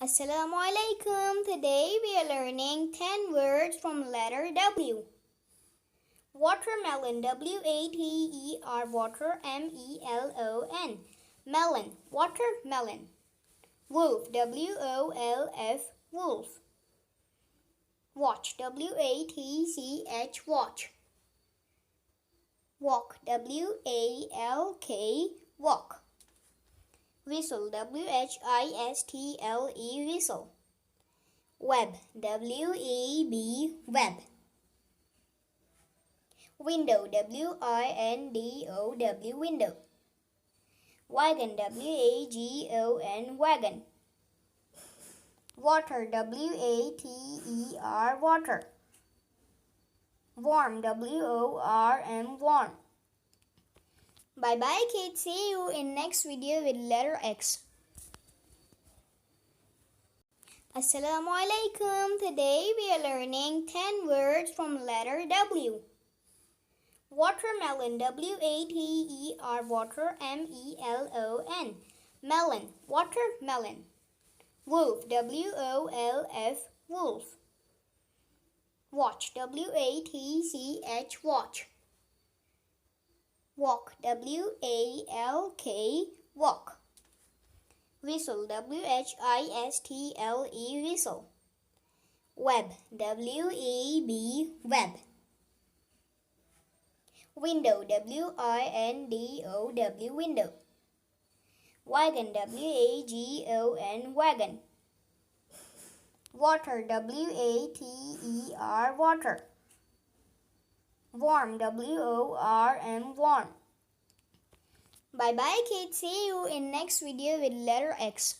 Assalamu alaikum. Today we are learning 10 words from letter W. Watermelon, W-A-T-E-R, water, M-E-L-O-N. Melon, watermelon. Wolf, W-O-L-F, wolf. Watch, W-A-T-C-H, watch. Walk, W-A-L-K, walk. Whistle, W-H-I-S-T-L-E, whistle. Web, W-E-B, web. Window, W-I-N-D-O-W, window. Wagon, W-A-G-O-N, wagon. Water, W-A-T-E-R, water. Warm, W-O-R-M, warm. Bye bye kids, see you in next video with letter X. Assalamu alaikum. Today we are learning 10 words from letter W. Watermelon, W-A-T-E-R, water, M-E-L-O-N. Melon, watermelon. Wolf, W-O-L-F, wolf. Watch, W-A-T-C-H, watch. Walk, W-A-L-K, walk. Whistle, W-H-I-S-T-L-E, whistle. Web, W-E-B, web. Window, W-I-N-D-O-W, window. Wagon, W-A-G-O-N, wagon. Water, W-A-T-E-R, water. Warm, W-O-R-M, warm. Bye bye kids, see you in next video with letter X.